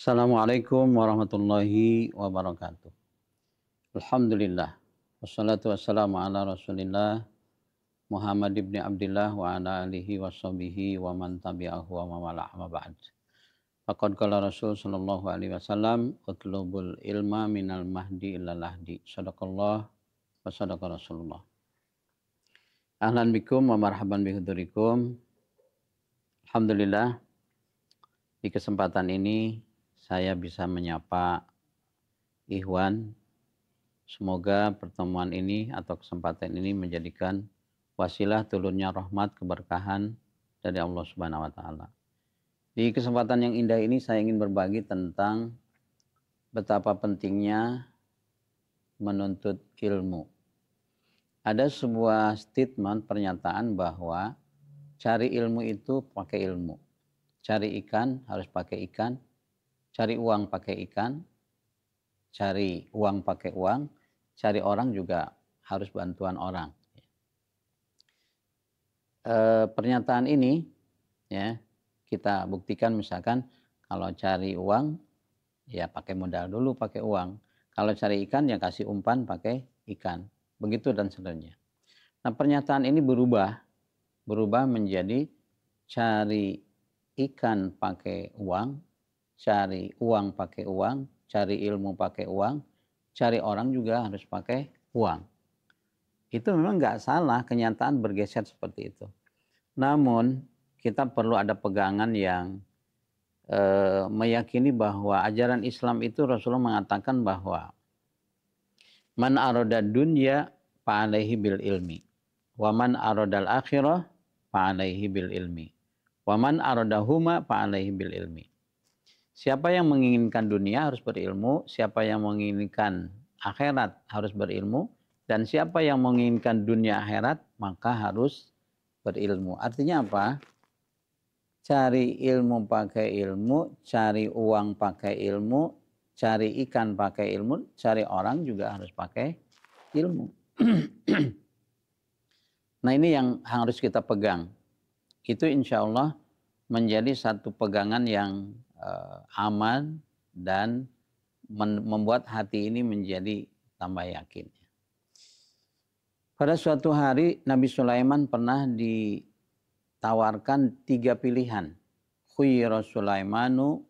Assalamualaikum warahmatullahi wabarakatuh. Alhamdulillah. Wassalatu wassalamu ala rasulillah Muhammad ibn Abdillah wa ala alihi wa sahbihi wa man tabi'ahu wa mawala amma ba'd. Faqad qala Rasul sallallahu alaihi wasallam, utlubul ilma minal mahdi ilal lahdi. Sadaqallah wa sadaqa Rasulullah. Ahlan bikum wa marhaban bihudurikum. Alhamdulillah, di kesempatan ini saya bisa menyapa Ikhwan. Semoga pertemuan ini atau kesempatan ini menjadikan wasilah turunnya rahmat keberkahan dari Allah Subhanahu wa taala. Di kesempatan yang indah ini saya ingin berbagi tentang betapa pentingnya menuntut ilmu. Ada sebuah statement pernyataan bahwa cari ilmu itu pakai ilmu. Cari ikan harus pakai ikan, cari uang pakai ikan, cari uang pakai uang, cari orang juga harus bantuan orang. Pernyataan ini ya kita buktikan misalkan kalau cari uang ya pakai modal dulu, pakai uang. Kalau cari ikan ya kasih umpan pakai ikan. Begitu dan seterusnya. Nah, pernyataan ini berubah menjadi cari ikan pakai uang, cari uang pakai uang, cari ilmu pakai uang, cari orang juga harus pakai uang. Itu memang nggak salah, kenyataan bergeser seperti itu. Namun kita perlu ada pegangan yang meyakini bahwa ajaran Islam itu Rasulullah mengatakan bahwa man aroda dunya fa'alaihi bil ilmi, wa man arodal akhirah fa'alaihi bil ilmi, wa man arodahuma fa'alaihi bil ilmi. Siapa yang menginginkan dunia harus berilmu, siapa yang menginginkan akhirat harus berilmu, dan siapa yang menginginkan dunia akhirat maka harus berilmu. Artinya apa? Cari ilmu pakai ilmu, cari uang pakai ilmu, cari ikan pakai ilmu, cari orang juga harus pakai ilmu. Nah, ini yang harus kita pegang. Itu insya Allah menjadi satu pegangan yang aman dan membuat hati ini menjadi tambah yakin. Pada suatu hari Nabi Sulaiman pernah ditawarkan 3 pilihan. Khuyira Sulaimanu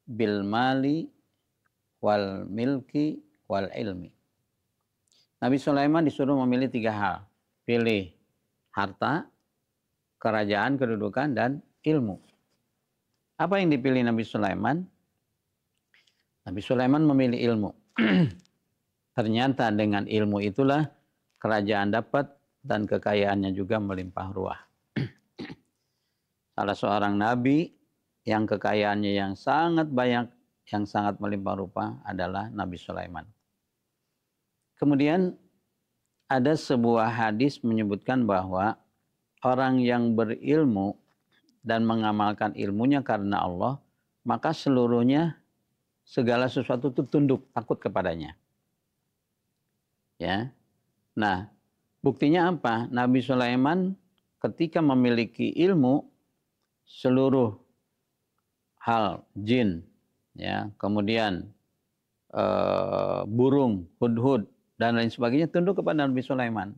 bil mali wal milki wal ilmi. Nabi Sulaiman disuruh memilih 3 hal. Pilih harta, kerajaan, kedudukan, dan ilmu. Apa yang dipilih Nabi Sulaiman? Nabi Sulaiman memilih ilmu. Ternyata dengan ilmu itulah kerajaan dapat dan kekayaannya juga melimpah ruah. Salah seorang nabi yang kekayaannya yang sangat banyak, yang sangat melimpah ruah adalah Nabi Sulaiman. Kemudian ada sebuah hadis menyebutkan bahwa orang yang berilmu dan mengamalkan ilmunya karena Allah, maka seluruhnya segala sesuatu itu tunduk, takut kepadanya. Ya. Nah, buktinya apa? Nabi Sulaiman ketika memiliki ilmu, seluruh hal jin, ya, kemudian burung, hudhud dan lain sebagainya tunduk kepada Nabi Sulaiman.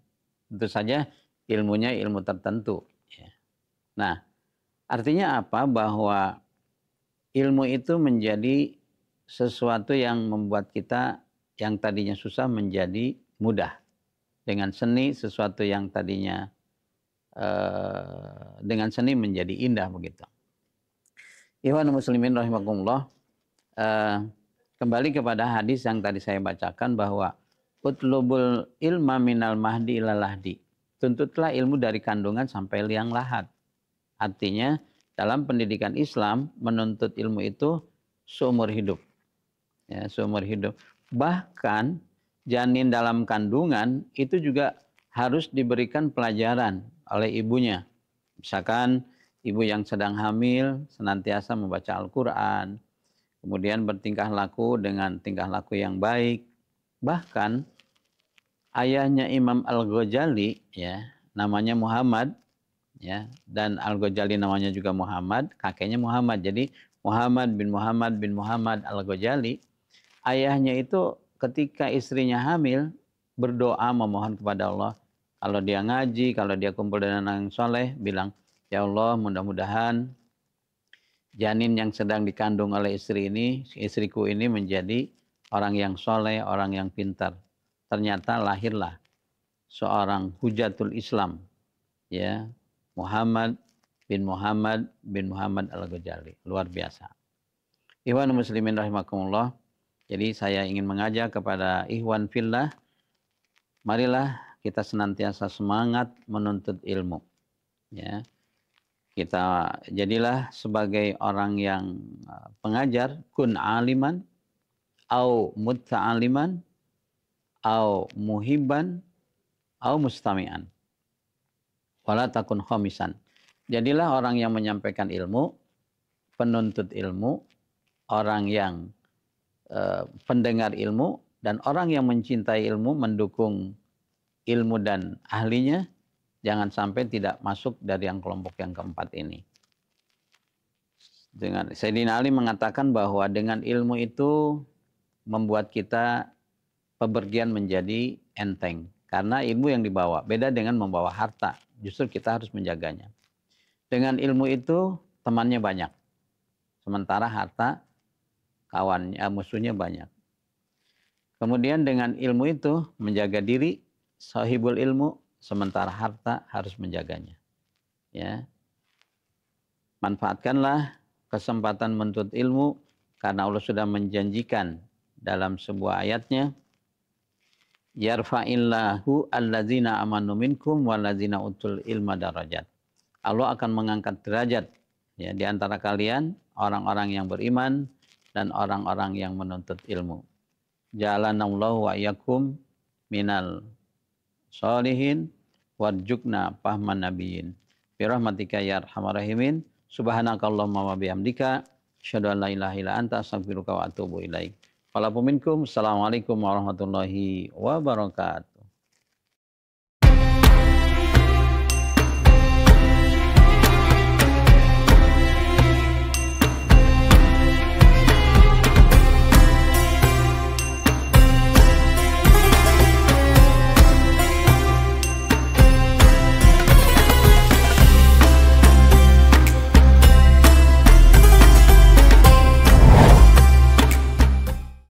Tentu saja ilmunya ilmu tertentu. Ya. Nah, artinya apa? Bahwa ilmu itu menjadi sesuatu yang membuat kita yang tadinya susah menjadi mudah. Dengan seni sesuatu yang tadinya dengan seni menjadi indah begitu. Ikhwan muslimin rahimakumullah, kembali kepada hadis yang tadi saya bacakan bahwa utlubul ilma minal mahdi ilal lahdi. Tuntutlah ilmu dari kandungan sampai liang lahat. Artinya dalam pendidikan Islam menuntut ilmu itu seumur hidup. Ya, seumur hidup. Bahkan janin dalam kandungan itu juga harus diberikan pelajaran oleh ibunya. Misalkan ibu yang sedang hamil senantiasa membaca Al-Quran, kemudian bertingkah laku dengan tingkah laku yang baik. Bahkan ayahnya Imam Al-Ghazali ya, namanya Muhammad ya, dan Al-Ghazali namanya juga Muhammad, kakeknya Muhammad. Jadi Muhammad bin Muhammad Al-Ghazali, ayahnya itu ketika istrinya hamil berdoa memohon kepada Allah. Kalau dia ngaji, kalau dia kumpul dengan orang soleh, bilang, ya Allah mudah-mudahan janin yang sedang dikandung oleh istriku ini menjadi orang yang soleh, orang yang pintar. Ternyata lahirlah seorang hujatul Islam, ya, Muhammad bin Muhammad Al-Ghazali. Luar biasa. Ikhwan muslimin rahimakumullah. Jadi saya ingin mengajak kepada ikhwan fillah, marilah kita senantiasa semangat menuntut ilmu. Ya. Kita jadilah sebagai orang yang pengajar, kun aliman, au mutta'aliman, au muhibban, au mustami'an. Wala takun khomisan. Jadilah orang yang menyampaikan ilmu, penuntut ilmu, orang yang pendengar ilmu, dan orang yang mencintai ilmu, mendukung ilmu dan ahlinya. Jangan sampai tidak masuk dari yang kelompok yang keempat ini. Sayyidina Ali mengatakan bahwa dengan ilmu itu membuat kita pepergian menjadi enteng. Karena ilmu yang dibawa, beda dengan membawa harta. Justru kita harus menjaganya. Dengan ilmu itu temannya banyak. Sementara harta kawannya, musuhnya banyak. Kemudian dengan ilmu itu menjaga diri, sahibul ilmu, sementara harta harus menjaganya. Ya. Manfaatkanlah kesempatan menuntut ilmu karena Allah sudah menjanjikan dalam sebuah ayatnya, yarfa'illahu allazina amanu minkum wallazina utul ilma darajat. Allah akan mengangkat derajat, ya, di antara kalian orang-orang yang beriman dan orang-orang yang menuntut ilmu. Jalanallahu wa iyyakum minal sholihin warjukna pahman nabiyin. Birahmatika ya arhamar rahimin. Subhanakallahumma wa bihamdika asyhadu an la ilaha illa anta astaghfiruka wa atubu ilaik. Walaupun minkum, assalamualaikum warahmatullahi wabarakatuh.